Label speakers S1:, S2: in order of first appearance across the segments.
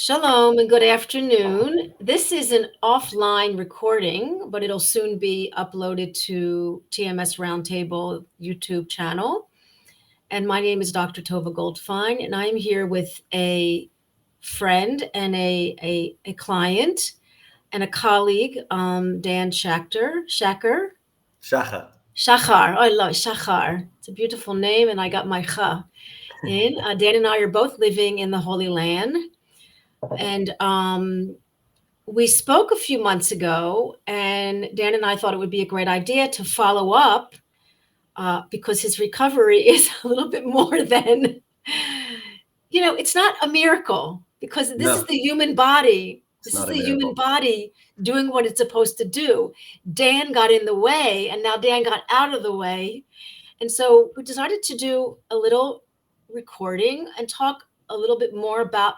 S1: Shalom and good afternoon. This is an offline recording, but it'll soon be uploaded to TMS Roundtable YouTube channel. And my name is Dr. Tovah Goldfine, and I'm here with a friend and a client and a colleague, Dan Shachar. I love Shachar. It's a beautiful name, and I got my cha in. Dan and I are both living in the Holy Land. And we spoke a few months ago, and Dan and I thought it would be a great idea to follow up because his recovery is a little bit more than, it's not a miracle because this is the human body. This is the human body doing what it's supposed to do. Dan got in the way, and now Dan got out of the way. And so we decided to do a little recording and talk a little bit more about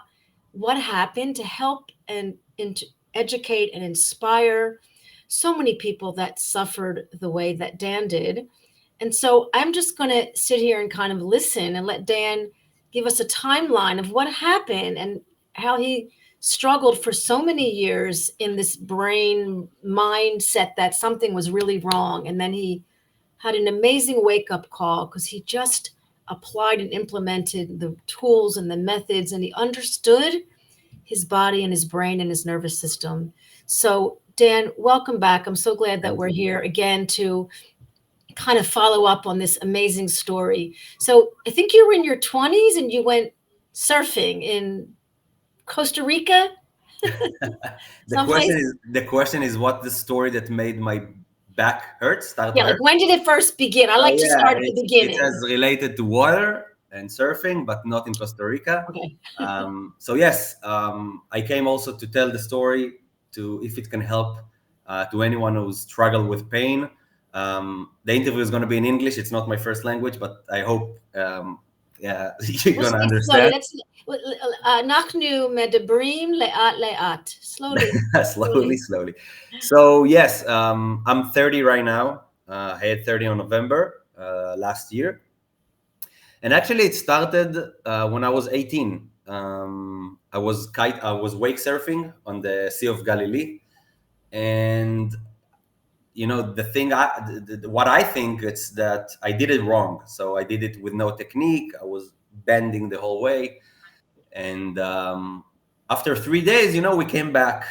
S1: what happened to help and to educate and inspire so many people that suffered the way that Dan did. And so I'm just going to sit here and kind of listen and let Dan give us a timeline of what happened and how he struggled for so many years in this brain mindset that something was really wrong. And then he had an amazing wake-up call because he just applied and implemented the tools and the methods, and he understood his body and his brain and his nervous system. So Dan, welcome back. I'm so glad that we're here again to kind of follow up on this amazing story. So I think you were in your 20s and you went surfing in Costa Rica.
S2: The question is what the story that made my back hurt started.
S1: Yeah, like when did it first begin? I like to start at the beginning.
S2: It has related to water and surfing, but not in Costa Rica.
S1: Okay.
S2: So yes, I came also to tell the story to if it can help to anyone who's struggled with pain. The interview is going to be in English. It's not my first language, but I hope you're going to understand.
S1: אנחנו מדברים לאט.
S2: Slowly. So yes, I'm 30 right now. I had 30 on November last year. And actually it started when I was 18. I was wake surfing on the Sea of Galilee. And the thing what I think it's that I did it wrong. So I did it with no technique. I was bending the whole way. And after 3 days, we came back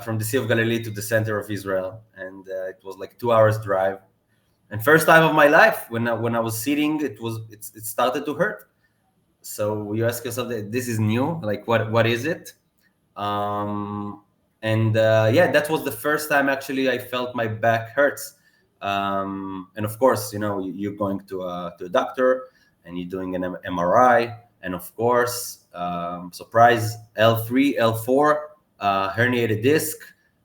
S2: from the Sea of Galilee to the center of Israel, and it was like 2 hours drive. And first time of my life, when I was sitting, it started to hurt. So you ask yourself, this is new. Like what is it? That was the first time actually I felt my back hurts. And of course, you're going to a doctor and you're doing an MRI, and of course. Surprise, L3, L4, herniated disc.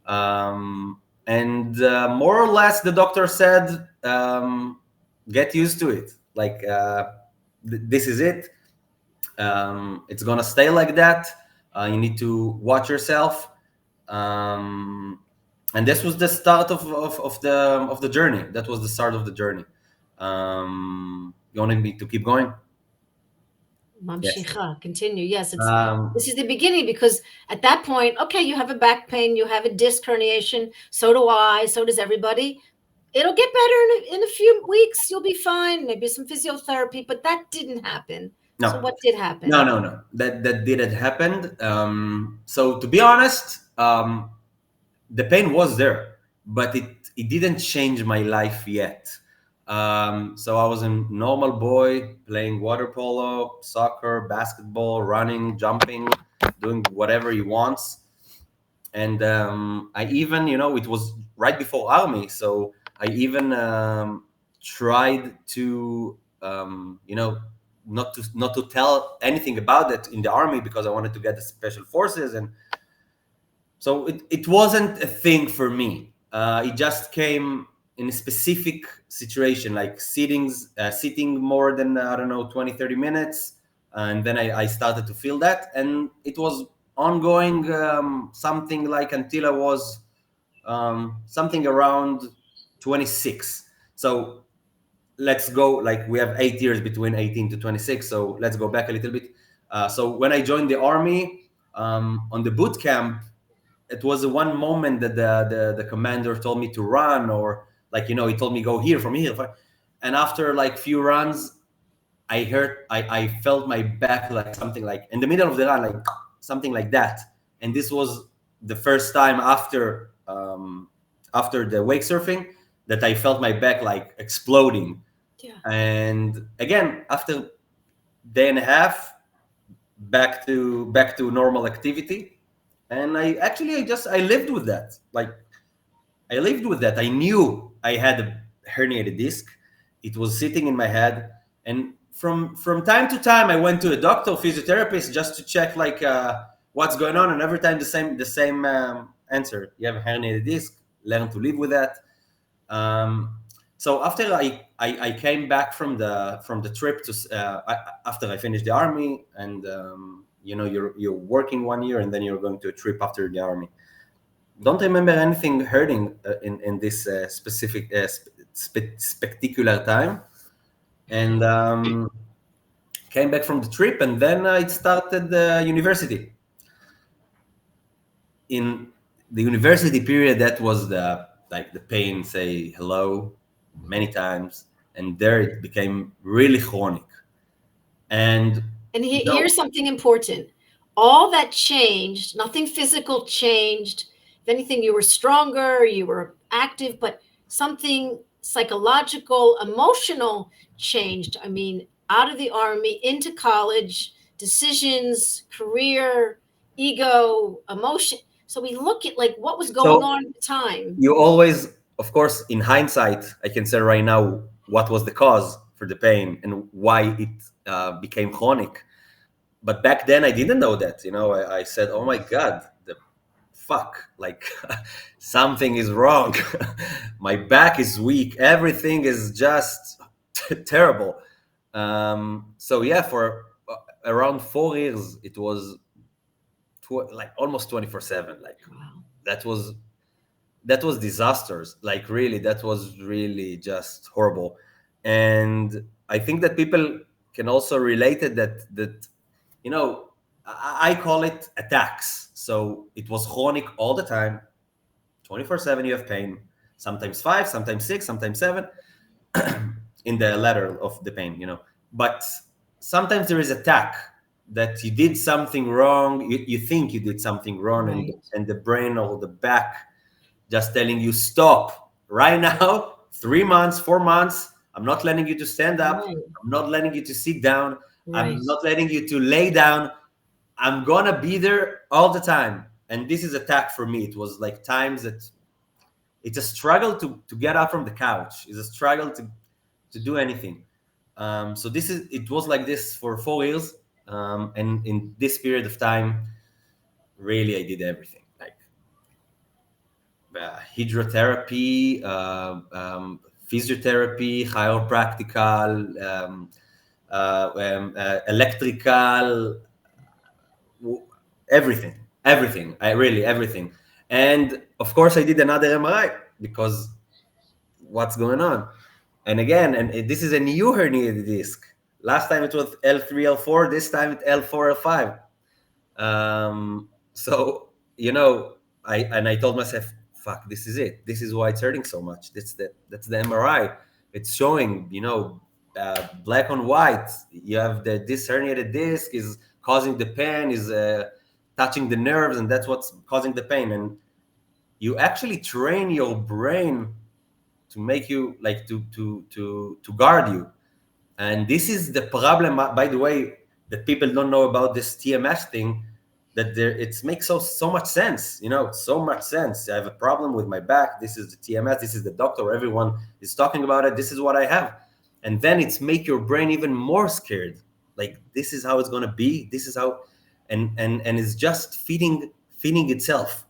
S2: And more or less the doctor said, get used to it. Like, this is it. It's going to stay like that. You need to watch yourself. And this was the start of the journey. That was the start of the journey. You wanted me to keep going?
S1: Yes. Continue. Yes, this is the beginning because at that point, okay, you have a back pain, you have a disc herniation. So do I. So does everybody. It'll get better in a few weeks. You'll be fine. Maybe some physiotherapy, but that didn't happen.
S2: No.
S1: So what did happen?
S2: No. That didn't happen. So to be honest, the pain was there, but it didn't change my life yet. So I was a normal boy playing water polo, soccer, basketball, running, jumping, doing whatever he wants. And I even, it was right before army. So I even tried to, not to tell anything about it in the army because I wanted to get the special forces. And so it wasn't a thing for me. It just came in a specific situation, like sitting more than, 20, 30 minutes. And then I started to feel that. And it was ongoing, something like until I was something around 26. So let's go, like we have 8 years between 18 to 26. So let's go back a little bit. So when I joined the army, On the boot camp, it was the one moment that the commander told me to run, or like, he told me go here from here, and after like few runs, I felt my back like something like in the middle of the run, like something like that. And this was the first time after the wake surfing that I felt my back like exploding.
S1: Yeah.
S2: And again, after day and a half, back to normal activity. And I lived with that. Like, I lived with that. I knew I had a herniated disc. It was sitting in my head, and from time to time, I went to a doctor, physiotherapist, just to check like what's going on. And every time the same answer: you have a herniated disc. Learn to live with that. Um, so after I came back from the trip after I finished the army, and you're working 1 year, and then you're going to a trip after the army. Don't remember anything hurting in this specific spectacular time, and came back from the trip, and then it started the university. In the university period, that was the pain say hello many times, and there it became really chronic. And
S1: And
S2: you know
S1: here's something important. All that changed, nothing physical changed. If anything, you were stronger, you were active, but something psychological, emotional changed. I mean, out of the army into college, decisions, career, ego, emotion. So we look at like what was going
S2: so
S1: on at the time.
S2: you always, of course, in hindsight, I can say right now what was the cause for the pain and why it became chronic. But back then, I didn't know that. I said, "Oh my God, the fuck! Like something is wrong. My back is weak. Everything is just terrible." So yeah, for around 4 years, it was like almost 24/7. Like
S1: Wow.
S2: that was that was disasters. Like really, that was really just horrible. And I think that people can also relate it, that I call it attacks. So it was chronic all the time, 24/7. You have pain, sometimes five, sometimes six, sometimes seven, in the ladder of the pain. But sometimes there is attack, that you did something wrong. You think you did something wrong, and
S1: Right.
S2: the brain or the back just telling you stop right now. 3 months, 4 months. I'm not letting you to stand up.
S1: Right.
S2: I'm not letting you to sit down.
S1: Right.
S2: I'm not letting you to lay down. I'm gonna be there all the time. And this is attack for me. It was like times that it's a struggle to get up from the couch. It's a struggle to do anything. So it was like this for 4 years. And in this period of time, really, I did everything. Like hydrotherapy, physiotherapy, chiropractical, electrical, everything, everything. I really everything. And of course, I did another MRI, because what's going on? And again, this is a new herniated disc. Last time it was L3, L4. This time it's L4, L5. So I told myself, fuck, this is it. This is why it's hurting so much. That's the MRI. It's showing, black on white. You have this herniated disc is causing the pain, is touching the nerves, and that's what's causing the pain. And you actually train your brain to make you like to guard you. And this is the problem, by the way, that people don't know about this TMS thing. That it makes so much sense, so much sense. I have a problem with my back. This is the TMS. This is the doctor. Everyone is talking about it. This is what I have, and then it's make your brain even more scared. Like this is how it's gonna be. This is how, and it's just feeding itself.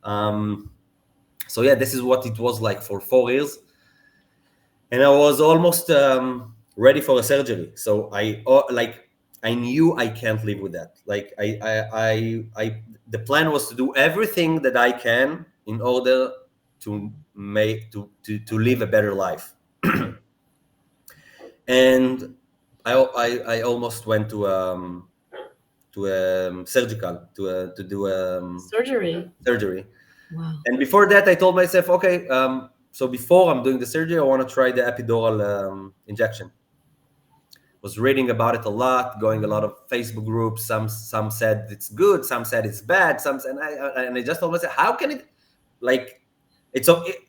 S2: So yeah, this is what it was like for 4 years, and I was almost ready for a surgery. So I knew I can't live with that. Like the plan was to do everything that I can in order to make to live a better life. And I almost went to surgical to do
S1: Surgery.
S2: surgery.
S1: Wow.
S2: And before that, I told myself, okay, so before I'm doing the surgery, I want to try the epidural injection. Was reading about it a lot, going a lot of Facebook groups. Some said it's good, some said it's bad, some said, and I just told myself, how can it, like,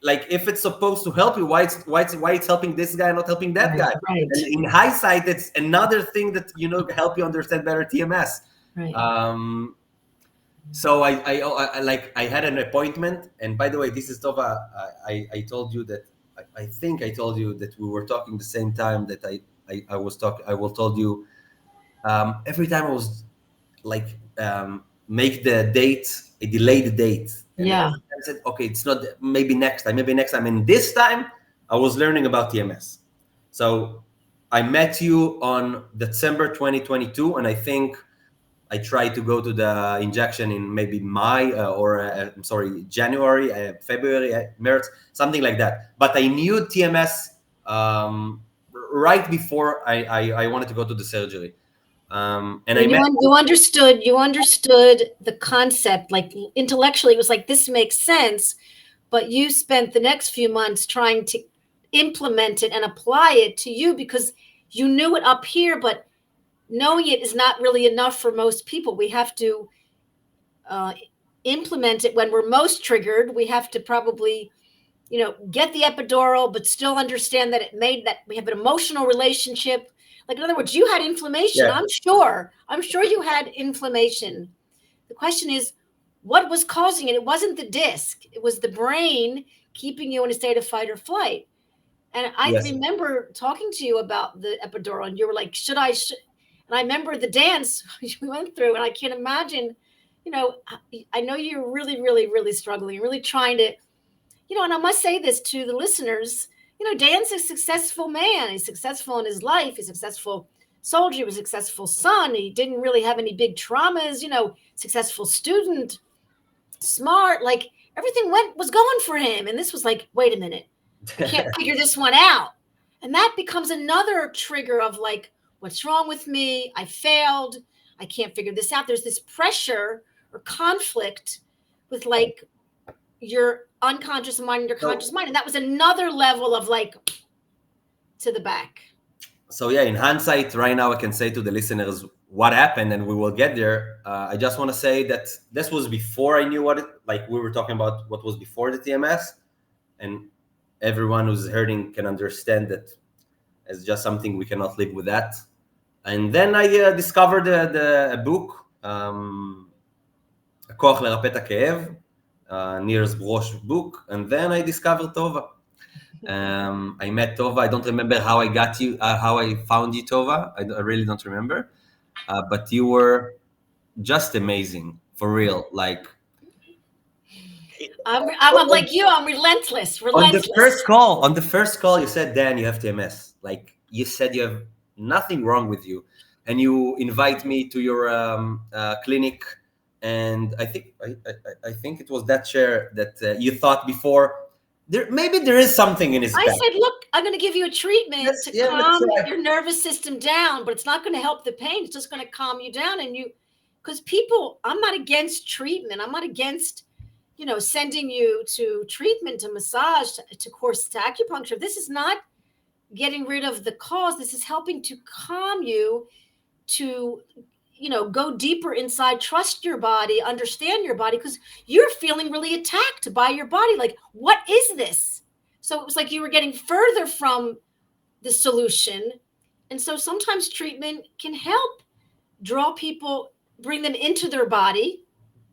S2: like if it's supposed to help you, why it's helping this guy and not helping that
S1: Right.
S2: guy?
S1: Right.
S2: And in hindsight, it's another thing that help you understand better TMS.
S1: Right.
S2: So I had an appointment, and by the way, this is Tovah. I told you that I think I told you that we were talking the same time that I was talking. I will told you every time I was like make the date, I delay the date, and
S1: Yeah.
S2: every time I said, okay, it's not, maybe next time, and this time I was learning about TMS. So I met you on December 2022, and I think I tried to go to the injection in maybe I'm sorry, January, February, March, something like that. But I knew TMS right before I wanted to go to the surgery. And I
S1: And
S2: met.
S1: you understood the concept, like intellectually, it was like, this makes sense. But you spent the next few months trying to implement it and apply it to you because you knew it up here, but knowing it is not really enough for most people. We have to uh, implement it when we're most triggered. We have to probably, get the epidural, but still understand that it made that we have an emotional relationship. Like, in other words, you had inflammation.
S2: Yeah.
S1: I'm sure you had inflammation. The question is, what was causing it? It wasn't the disc. It was the brain keeping you in a state of fight or flight. And I
S2: Yes.
S1: remember talking to you about the epidural, and you were like, should I? And I remember the dance we went through, and I can't imagine, I know you're really, really, really struggling, really trying to, and I must say this to the listeners, Dan's a successful man. He's successful in his life. He's a successful soldier. He was a successful son. He didn't really have any big traumas, successful student, smart, like everything was going for him. And this was like, wait a minute, I can't figure this one out. And that becomes another trigger of like, what's wrong with me? I failed. I can't figure this out. There's this pressure or conflict with like your unconscious mind and your conscious mind. And that was another level of like to the back.
S2: So yeah, in hindsight, right now I can say to the listeners what happened, and we will get there. I just want to say that this was before I knew like we were talking about what was before the TMS, and everyone who's hurting can understand that it's just something we cannot live with that. And then I discovered a book, הכוח לרפא את הכאב, Nir's Brosh book, and then I discovered Tovah. I met Tovah. I don't remember how I got you, how I found you, Tovah. I really don't remember. But you were just amazing, for real. Like,
S1: I'm like you. I'm relentless.
S2: on the first call, you said, Dan, you have TMS. Like, you said you have nothing wrong with you, and you invite me to your clinic. And I think it was that chair that you thought before. Maybe there is something in his back.
S1: I said, look, I'm going to give you a treatment to calm your nervous system down, but it's not going to help the pain. It's just going to calm you down. And because people, I'm not against treatment. I'm not against, sending you to treatment, to massage, to course, to acupuncture. This is not getting rid of the cause. This is helping to calm you, to go deeper inside, trust your body, understand your body, because you're feeling really attacked by your body. Like, what is this? So it was like you were getting further from the solution. And so sometimes treatment can help draw people, bring them into their body.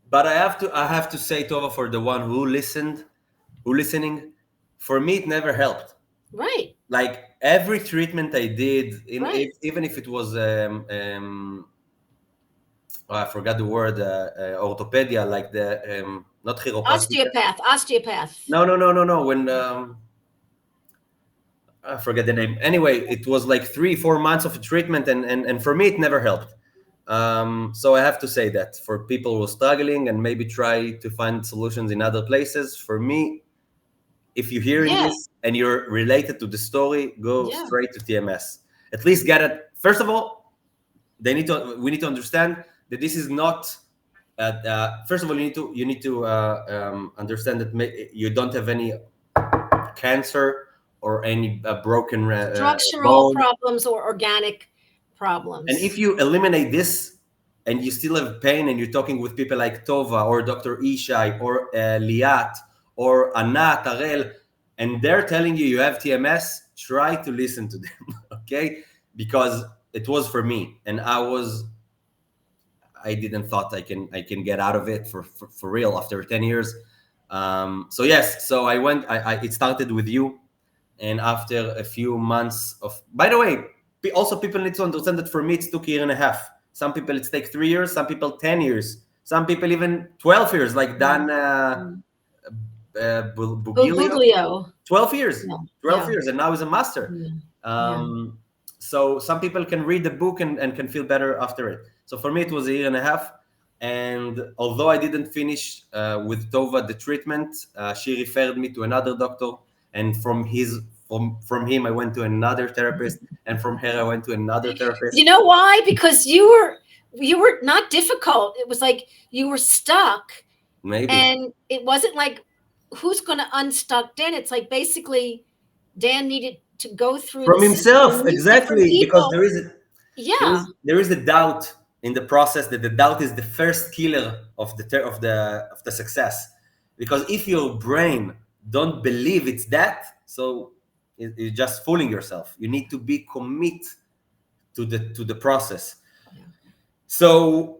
S2: But I have to say, Tovah, for the one who listening, for me, it never helped.
S1: Right.
S2: Like every treatment I did, even if it was I forgot the word, orthopedia, like the not chiropractic.
S1: Osteopath.
S2: No. When I forget the name. Anyway, it was like 3-4 months of treatment, and for me it never helped. So I have to say that for people who are struggling and maybe try to find solutions in other places, for me, if you're hearing this and you're related to the story, go straight to TMS. At least get it. First of all, we need to understand that this is not. First of all, you need to understand that you don't have any cancer or any broken
S1: Structural
S2: bone.
S1: problems or organic
S2: And if
S1: problems.
S2: you eliminate this and you still have pain and you're talking with people like Tovah or Dr. Ishai or Liat or Anat, Arel, and they're telling you you have TMS, try to listen to them, okay? Because it was for me, and I didn't thought I can get out of it for real after 10 years. So yes, so I went. It started with you, and after a few months of, by the way, also people need to understand that for me it took a year and a half. Some people it's take 3 years, some people 10 years, some people even 12 years, like
S1: Mm,
S2: Dan
S1: mm.
S2: Bugilio.
S1: Buglio.
S2: 12 years,
S1: Yeah,
S2: 12
S1: yeah,
S2: years, and now he's a master.
S1: yeah, yeah.
S2: um, so some people can read the book and can feel better after it. So for me it was a year and a half, and although I didn't finish with Tovah the treatment, she referred me to another doctor, and from him I went to another therapist, and from her I went to another
S1: You
S2: therapist.
S1: know why? Because you were not difficult. It was like you were stuck,
S2: Maybe
S1: and it wasn't like who's going to unstuck Dan. It's like basically Dan needed to go through the
S2: from
S1: system and
S2: himself,
S1: meet different
S2: exactly, because
S1: people. Yeah,
S2: there is a doubt in the process, that the doubt is the first killer of the success. Because if your brain don't believe it's that, so you're just fooling yourself. You need to be commit to the process.
S1: yeah.
S2: So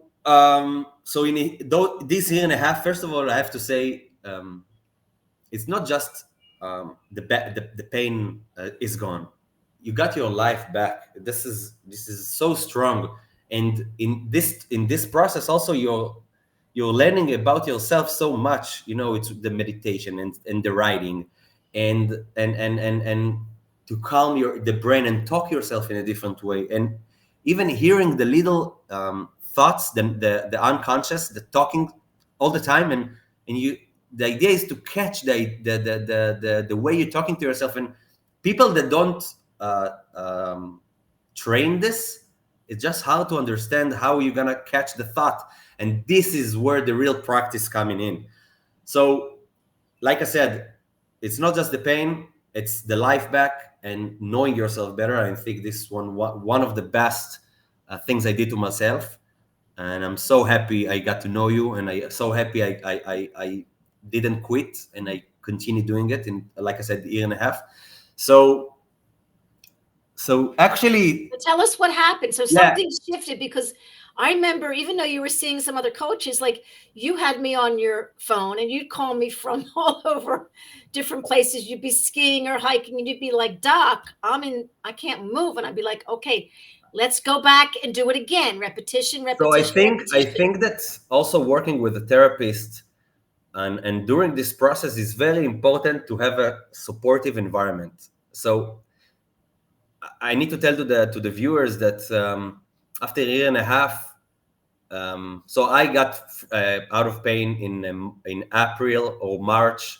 S2: this year and a half, first of all I have to say, it's not just the pain is gone. You got your life back. This is so strong, and in this process also you're learning about yourself so much. It's the meditation and the writing, and to calm the brain and talk yourself in a different way, and even hearing the little thoughts, the unconscious, the talking all the time, and you the idea is to catch the way you're talking to yourself. And people that don't train this, it's just how to understand how you're gonna catch the thought, and this is where the real practice coming in. So like I said, it's not just the pain, it's the life back and knowing yourself better. I think this one of the best things I did to myself, and I'm so happy I got to know you, and I so happy I didn't quit, and I continue doing it in, like I said, a year and a half. So actually,
S1: But tell us what happened. So
S2: yeah.
S1: something shifted because I remember, even though you were seeing some other coaches, like you had me on your phone and you'd call me from all over different places. You'd be skiing or hiking and you'd be like, Doc, I can't move. And I'd be like, okay, let's go back and do it again. Repetition,
S2: So I
S1: repetition,
S2: think I
S1: repetition.
S2: think that also working with a therapist and during this process is very important to have a supportive environment. So I need to tell to the viewers that after a year and a half, so I got out of pain in April or March,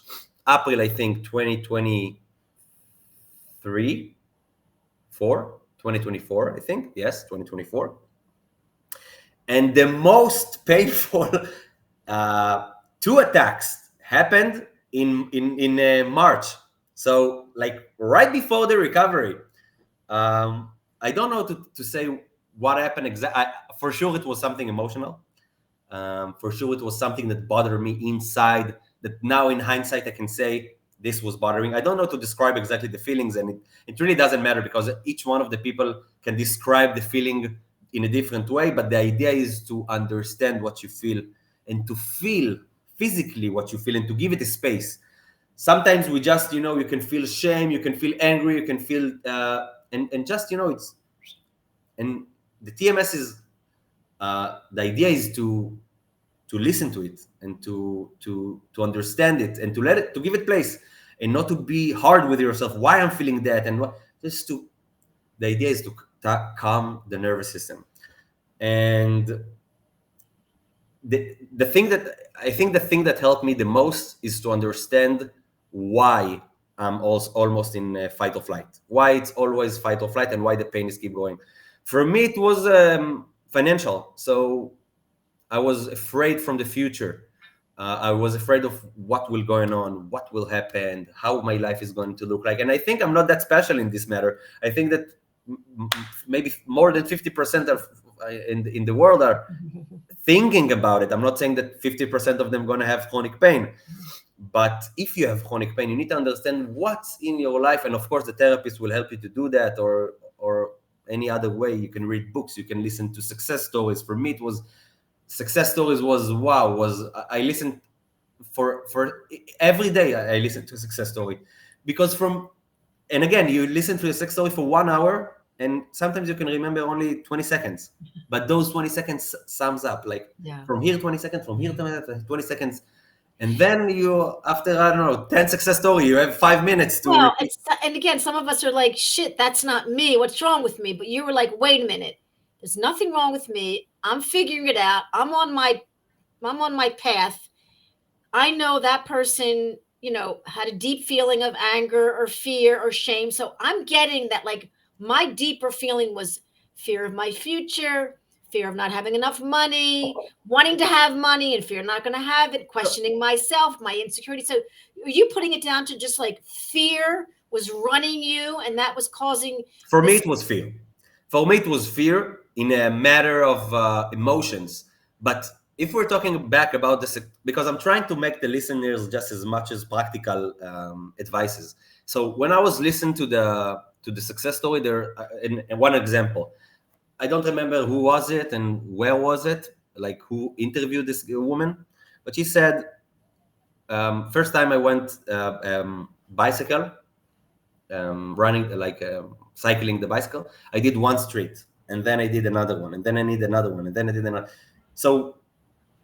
S2: April I think 2023, 2024 I think, yes, 2024. And the most painful two attacks happened in March. So like right before the recovery. I don't know to say what happened exactly. For sure, it was something emotional. For sure, it was something that bothered me inside. That now, in hindsight, I can say this was bothering. I don't know to describe exactly the feelings, and it really doesn't matter because each one of the people can describe the feeling in a different way. But the idea is to understand what you feel and to feel physically what you feel and to give it a space. Sometimes we just, you can feel shame, you can feel angry, you can feel and just, it's, and the TMS is the idea is to listen to it and to understand it and to give it place, and not to be hard with yourself. Why I'm feeling that, and what, just to, the idea is to calm the nervous system. And the thing that I think the thing that helped me the most is to understand why I'm also almost in fight or flight, why it's always fight or flight, and why the pain is keep going. For me, it was financial. So I was afraid from the future. I was afraid of what will going on, what will happen, how my life is going to look like. And I think I'm not that special in this matter. I think that maybe more than 50% of in the world are thinking about it. I'm not saying that 50% of them going to have chronic pain, but if you have chronic pain, you need to understand what's in your life, and of course, the therapist will help you to do that, or any other way. You can read books, you can listen to success stories. For me, it was success stories was wow. Was I listened for every day. I listened to a success story because from and again, you listen to a sex story for 1 hour, and sometimes you can remember only 20 seconds. But those 20 seconds sums up like
S1: Yeah.
S2: from here 20 seconds, from here 20 seconds. And then you, after, I don't know, 10 success story, you have 5 minutes to
S1: Well,
S2: repeat.
S1: and again, some of us are like, shit, that's not me. What's wrong with me? But you were like, wait a minute. There's nothing wrong with me. I'm figuring it out. I'm on my path. I know that person, had a deep feeling of anger or fear or shame. So I'm getting that, like, my deeper feeling was fear of my future, fear of not having enough money, wanting to have money and fear not going to have it, questioning myself, my insecurity. So are you putting it down to just like fear was running you and that was causing
S2: For me,
S1: this?
S2: it was fear. For me, it was fear in a matter of emotions. But if we're talking back about this, because I'm trying to make the listeners just as much as practical advices. So when I was listening to the success story, there in one example, I don't remember who was it and where was it, like who interviewed this woman, but she said, first time I went bicycle, running, like cycling the bicycle. I did one street, and then I did another one, and then I need another one, and then I did another. So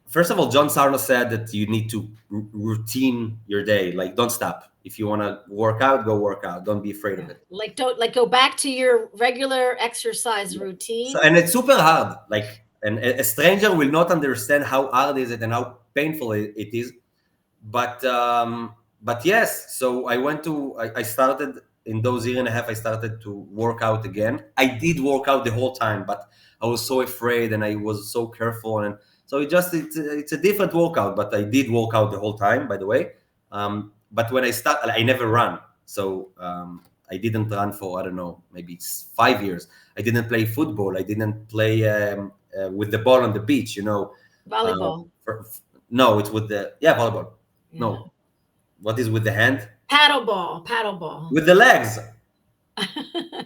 S2: first of all, John Sarno said that you need to routine your day, like don't stop. If you want to work out, go work out. Don't be afraid of it.
S1: Like, don't, like, go back to your regular exercise
S2: So,
S1: routine.
S2: and it's super hard. Like, and a stranger will not understand how hard is it and how painful it is. But yes. So I went to. I started in those year and a half. I started to work out again. I did work out the whole time, but I was so afraid and I was so careful, and so it's a different workout. But I did work out the whole time. By the way, but when I start, I never run. So I didn't run for, I don't know, maybe 5 years. I didn't play football. I didn't play with the ball on the beach. Uh,
S1: Volleyball.
S2: for, no, it's with the, yeah, volleyball.
S1: Yeah.
S2: No, what is with the hand?
S1: Paddleball.
S2: With the legs.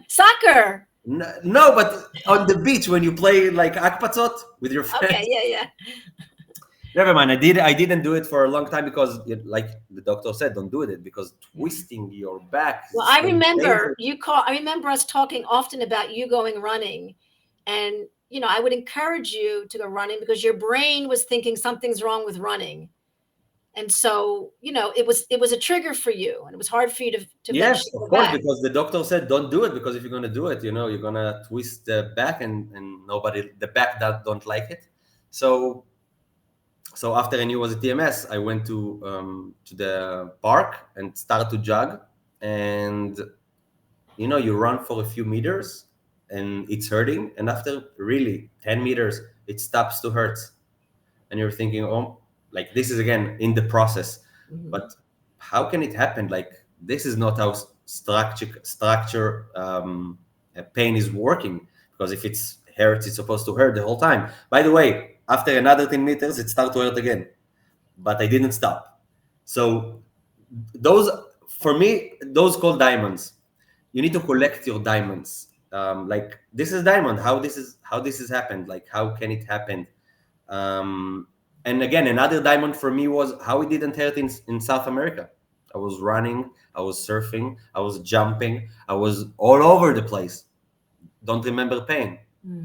S1: Soccer.
S2: No, but on the beach when you play like akpatzot with your
S1: Okay,
S2: friends.
S1: yeah.
S2: Never mind. I didn't do it for a long time because, like the doctor said, don't do it because twisting your back
S1: Well,
S2: is so dangerous.
S1: I remember us talking often about you going running, and I would encourage you to go running because your brain was thinking something's wrong with running. And so, it was a trigger for you, and it was hard for you to
S2: Yes,
S1: eventually
S2: of
S1: go
S2: course,
S1: back.
S2: because the doctor said don't do it because if you're gonna do it, you're gonna twist the back, and nobody, the back that don't like it. So after I knew it was a TMS, I went to the park and started to jog, and you run for a few meters, and it's hurting, and after really 10 meters, it stops to hurt, and you're thinking, oh, like this is again in the process,
S1: Mhm.
S2: but how can it happen? Like this is not how structure pain is working, because if it's hurts, it's supposed to hurt the whole time. By the way, after another 10 meters, it started to hurt again, but I didn't stop. So those, for me, those called diamonds. You need to collect your diamonds. Like this is diamond. How this is happened? Like how can it happen? Um, and again, another diamond for me was how it didn't hurt in South America. I was running, I was surfing, I was jumping, I was all over the place. Don't remember pain.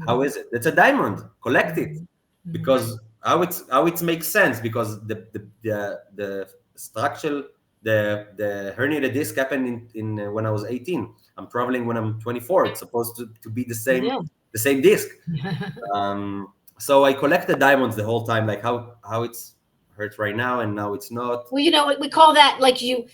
S2: How
S1: Mhm.
S2: is it? It's a diamond. Collect it,
S1: Mhm. Mhm.
S2: because how it makes sense, because the structural, the herniated disc happened in when I was 18. I'm traveling when I'm 24. It's supposed to be the same
S1: Yeah.
S2: the same disc. Um, so I collected diamonds the whole time, like how it's hurt right now, and now it's not.
S1: Well, we call that, like, you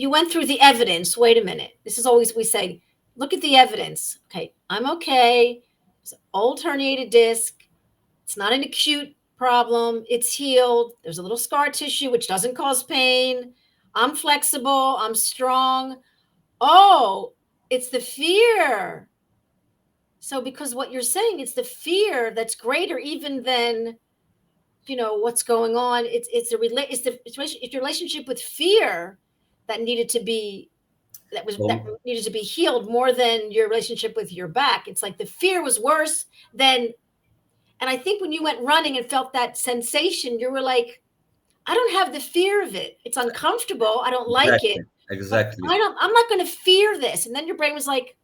S1: went through the evidence. Wait a minute. This is always, we say, look at the evidence. Okay, I'm okay. It's an old herniated disc. It's not an acute problem. It's healed. There's a little scar tissue, which doesn't cause pain. I'm flexible. I'm strong. Oh, it's the fear. So because what you're saying, it's the fear that's greater even than, what's going on. It's your relationship with fear that needed to be that
S2: So
S1: needed to be healed more than your relationship with your back. It's like the fear was worse than. And I think when you went running and felt that sensation, you were like, I don't have the fear of it. It's uncomfortable. I don't like it,
S2: exactly,
S1: but
S2: exactly.
S1: I'm not going to fear this. And then your brain was like,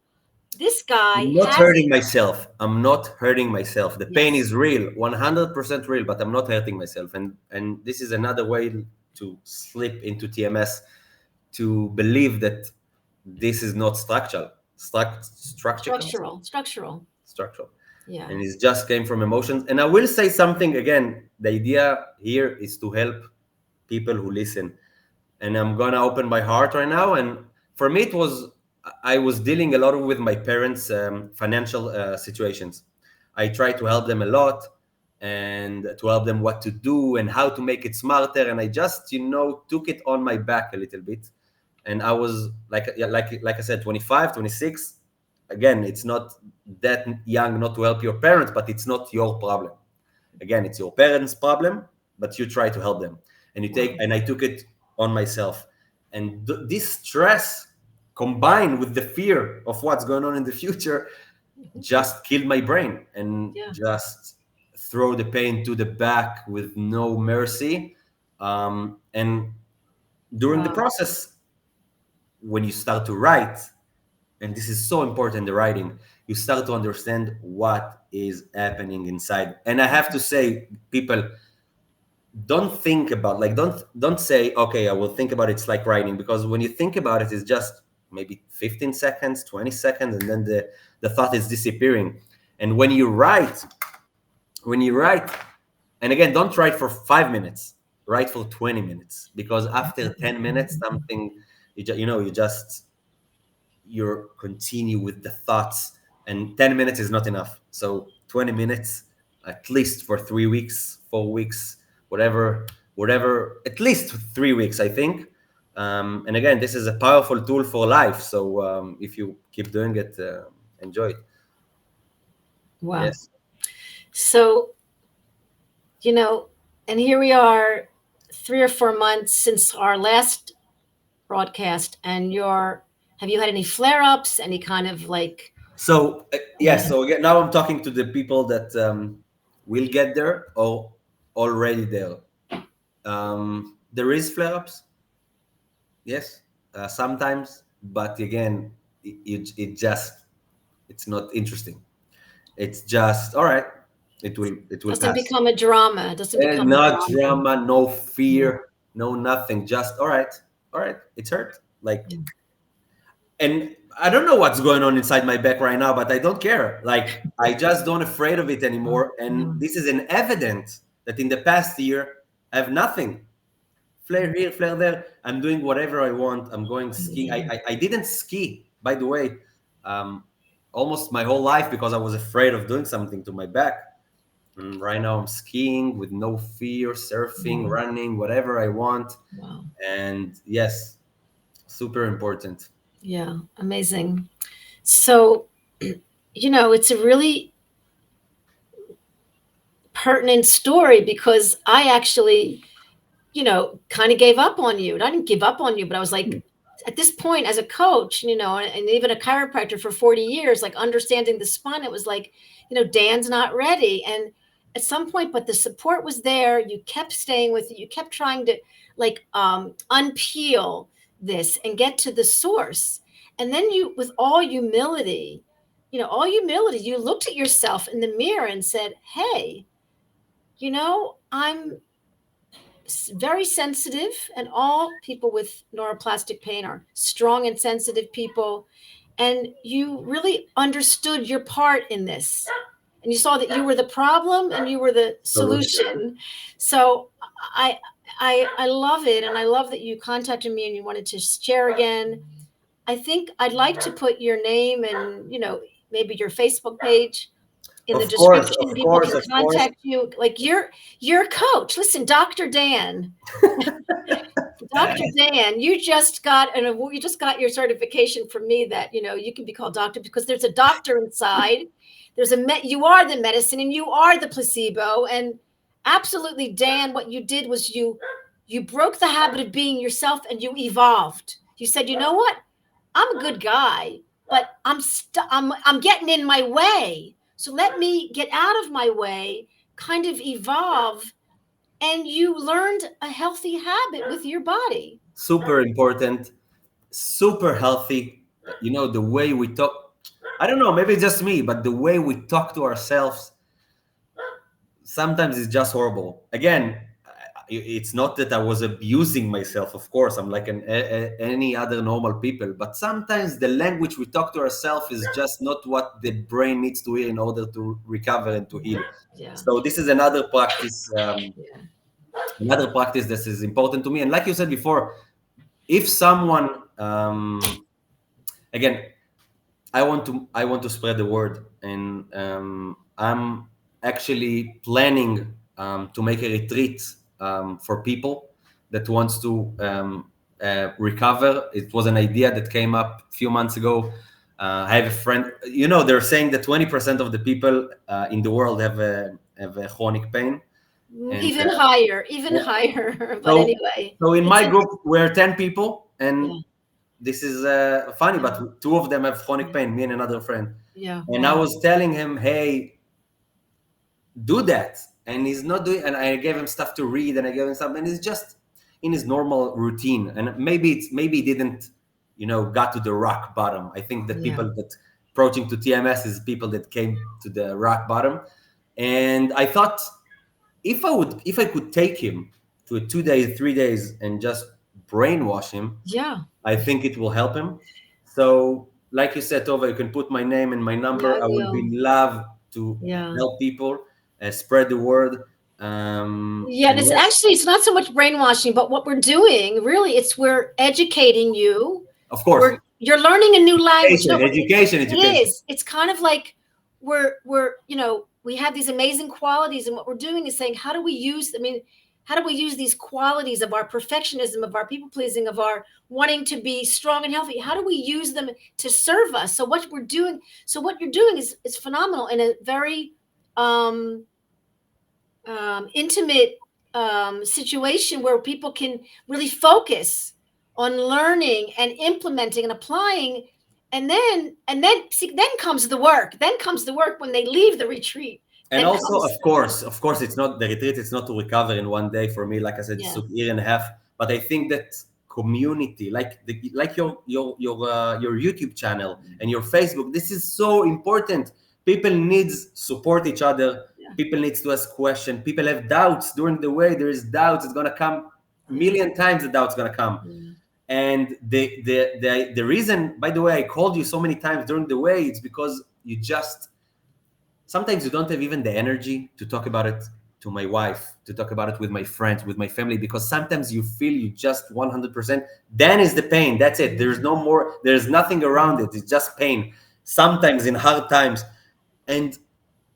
S1: this guy
S2: I'm not
S1: has
S2: hurting myself. I'm not hurting myself. The pain
S1: yes,
S2: is real, 100% real, but I'm not hurting myself. And this is another way to slip into TMS, to believe that this is not structural, structural,
S1: structural.
S2: structural,
S1: Yeah.
S2: and it just came from emotions. And I will say something again. The idea here is to help people who listen, and I'm gonna open my heart right now. And for me, it was I was dealing a lot with my parents' financial situations. I tried to help them a lot and to help them what to do and how to make it smarter. And I just, took it on my back a little bit. And I was like, yeah, like I said, 25, 26. Again, it's not that young not to help your parents, but it's not your problem. Again, it's your parents' problem, but you try to help them, and
S1: Wow.
S2: I took it on myself, and this stress combined with the fear of what's going on in the future
S1: Mhm.
S2: just killed my brain and
S1: Yeah.
S2: just throw the pain to the back with no mercy. And during the
S1: Wow.
S2: process, when you start to write, and this is so important, the writing, you start to understand what is happening inside. And I have to say, people, don't think about, like, don't say, okay, I will think about it. It's like writing, because when you think about it, it's just maybe 15 seconds, 20 seconds, and then the thought is disappearing. And when you write, and again, don't write for 5 minutes, write for 20 minutes, because after 10 minutes something, you continue with the thoughts, and 10 minutes is not enough. So 20 minutes, at least for 3 weeks, 4 weeks, whatever, at least 3 weeks, I think. And again, this is a powerful tool for life. So if you keep doing it, enjoy it.
S1: Wow.
S2: Yes.
S1: So, you know, and here we are 3 or 4 months since our last broadcast, and have you had any flare ups, any kind of like,
S2: So yes. So again, now I'm talking to the people that will get there or already there. There is flare ups, yes, sometimes, but again, it's not interesting. It's just all right. It will
S1: doesn't
S2: pass.
S1: become a drama? It doesn't become a
S2: Not
S1: drama.
S2: drama, no
S1: Yeah.
S2: fear, no nothing. Just all right, all right. It's hurt. Like,
S1: Yeah.
S2: and I don't know what's going on inside my back right now, but I don't care. Like, I just don't afraid of it anymore. And
S1: Yeah.
S2: this is an evidence that in the past year I have nothing. Flare here, flare there. I'm doing whatever I want. I'm going skiing. I didn't ski, by the way, um, almost my whole life, because I was afraid of doing something to my back. And right now I'm skiing with no fear, surfing,
S1: Wow.
S2: running, whatever I want.
S1: Wow.
S2: And yes, super important.
S1: Yeah. Amazing. So, it's a really pertinent story because I actually, kind of gave up on you. And I didn't give up on you, but I was like, at this point, as a coach, and even a chiropractor for 40 years, like understanding the spine, it was like, Dan's not ready. And at some point, but the support was there. You kept staying with it. You kept trying to like unpeel this and get to the source. And then you, with all humility, you looked at yourself in the mirror and said, hey, I'm very sensitive, and all people with neuroplastic pain are strong and sensitive people. And you really understood your part in this. And you saw that you were the problem and you were the
S2: Solution.
S1: solution. So I I love it, and I love that you contacted me and you wanted to share again. I think I'd like to put your name and maybe your Facebook page in the
S2: Of course,
S1: description.
S2: of
S1: People
S2: course,
S1: can
S2: of course.
S1: contact you. Like you're a coach. Listen, Dr. Dan. Dr. Dan, you just got an award. You just got your certification from me that you can be called doctor because there's a doctor inside. You are the medicine and you are the placebo. And absolutely, Dan, what you did was you broke the habit of being yourself and you evolved. You said, you know what? I'm a good guy, but I'm getting in my way. So let me get out of my way, kind of evolve, and you learned a healthy habit with your body.
S2: Super important, super healthy. The way we talk, I don't know, maybe it's just me, but the way we talk to ourselves sometimes it's just horrible. Again, it's not that I was abusing myself. Of course, I'm like any other normal people. But sometimes the language we talk to ourselves is just not what the brain needs to hear in order to recover and to heal.
S1: Yeah.
S2: So this is
S1: Yeah.
S2: another practice that is important to me. And like you said before, if someone, again, I want to spread the word, and I'm actually planning to make a retreat for people that wants to recover. It was an idea that came up a few months ago. I have a friend. They're saying that 20% of the people in the world have a chronic pain, and
S1: Even higher. But
S2: so
S1: anyway,
S2: so in
S1: it's
S2: my group we're 10 people, and
S1: yeah,
S2: this is funny,
S1: yeah,
S2: but two of them have chronic pain, me and another friend.
S1: yeah.
S2: And I
S1: Wow.
S2: was telling him, hey, do that. And he's not doing, and I gave him stuff to read and I gave him stuff, and it's just in his normal routine. And maybe he didn't, got to the rock bottom. I think that
S1: Yeah.
S2: people that approaching to TMS is people that came to the rock bottom. And I thought if I could take him to a 2 days, 3 days and just brainwash him,
S1: Yeah.
S2: I think it will help him. So, like you said, Tova, you can put my name and my
S1: Yeah, I
S2: number. I will be
S1: will.
S2: love to
S1: Yeah.
S2: help people, spread the word.
S1: Yeah,
S2: And
S1: and
S2: yes,
S1: it's not so much brainwashing, but what we're doing really, it's we're educating you.
S2: of course,
S1: You're learning a new language. No,
S2: education, education,
S1: it
S2: education.
S1: is. It's kind of like we have these amazing qualities, and what we're doing is saying, how do we use these qualities of our perfectionism, of our people pleasing, of our wanting to be strong and healthy? How do we use them to serve us? So what you're doing is phenomenal in a very um intimate situation where people can really focus on learning and implementing and applying, and then comes the work. Then comes the work when they leave the retreat.
S2: And
S1: Then
S2: also,
S1: comes
S2: of course, it's not the retreat. It's not to recover in one day. For me, like I said, it
S1: yeah,
S2: took a year and a half. But I think that community, like your YouTube channel and your Facebook, this is so important. People needs support each other.
S1: yeah,
S2: People needs to ask questions. People have doubts during the way. There is doubts. It's gonna come a
S1: yeah,
S2: million times. The doubts gonna come.
S1: yeah,
S2: And the reason, by the way, I called you so many times during the way, it's because you just sometimes you don't have even the energy to talk about it to my wife, to talk about it with my friends, with my family, because sometimes you feel you just 100%. Then is the pain. That's it. There's no more, there's nothing around it. It's just pain. Sometimes in hard times. And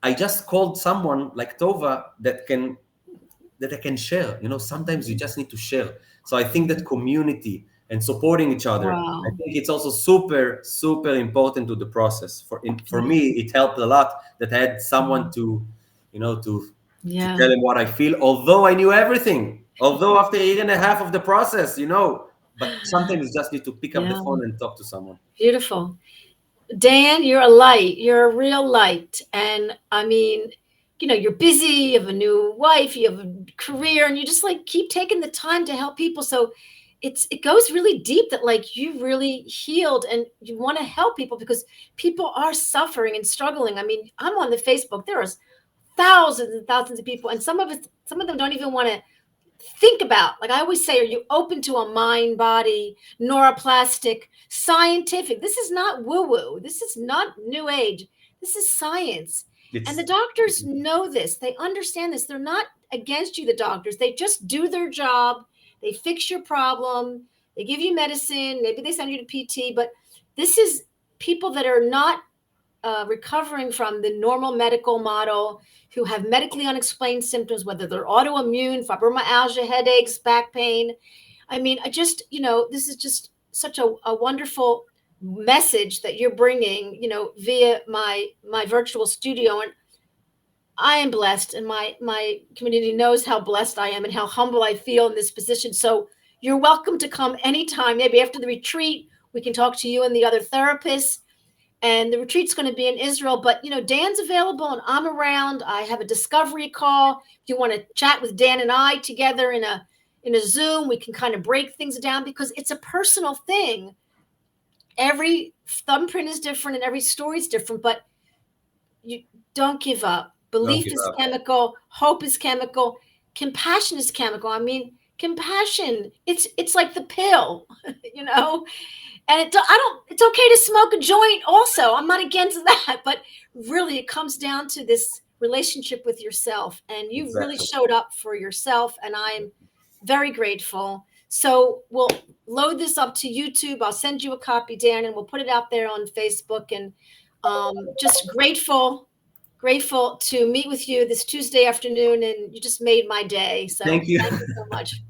S2: I just called someone like Tova that I can share. Sometimes you just need to share. So I think that community and supporting each other, I
S1: wow,
S2: think it's also super, super important to the process. For
S1: yeah,
S2: me, it helped a lot that I had someone to, to
S1: yeah,
S2: tell him what I feel. Although I knew everything, although after a year and a half of the process, but sometimes you just need to pick up the
S1: yeah.
S2: phone and talk to someone.
S1: Beautiful. Dan, you're a light. You're a real light. And I mean, you're busy, you have a new wife, you have a career, and you just like keep taking the time to help people. So it goes really deep that like you really healed and you want to help people because people are suffering and struggling. I mean, I'm on the Facebook. There are thousands and thousands of people, and some of them don't even want to think about. Like I always say, are you open to a mind body neuroplastic scientific? This is not woo woo, this is not new age, this is science. And the
S2: It's
S1: doctors know this, they understand this, they're not against you. The doctors, they just do their job, they fix your problem, they give you medicine, maybe they send you to PT, but this is people that are not recovering from the normal medical model, who have medically unexplained symptoms, whether they're autoimmune, fibromyalgia, headaches, back pain. I mean, I just, this is just such a wonderful message that you're bringing, via my virtual studio. And I am blessed, and my community knows how blessed I am and how humble I feel in this position. So you're welcome to come anytime. Maybe after the retreat, we can talk to you and the other therapists. And the retreat's going to be in Israel, but Dan's available and I'm around. I have a discovery call. If you want to chat with Dan and I together in a Zoom, we can kind of break things down, because it's a personal thing. Every thumbprint is different and every story is different, but you don't give up.
S2: Don't
S1: Belief
S2: give
S1: is
S2: up.
S1: chemical, hope is chemical, compassion is chemical. I mean, compassion, it's like the pill, And it's okay to smoke a joint also. I'm not against that, but really it comes down to this relationship with yourself, and you really
S2: Exactly.
S1: showed up for yourself, and I'm very grateful. So we'll load this up to YouTube. I'll send you a copy, Dan, and we'll put it out there on Facebook. And just grateful to meet with you this Tuesday afternoon, and you just made my day. So
S2: Thank you.
S1: thank you so much.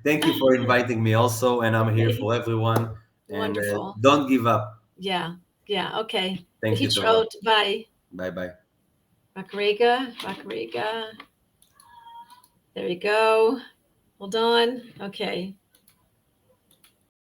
S2: Thank you for inviting me also, and I'm here
S1: Okay.
S2: for everyone. And
S1: Wonderful.
S2: don't give up.
S1: Yeah. Yeah. Okay.
S2: Thank you, Tovah.
S1: Hitrot. Bye.
S2: Bye bye.
S1: Rakarega. Rakarega. There you go. Hold on. Okay.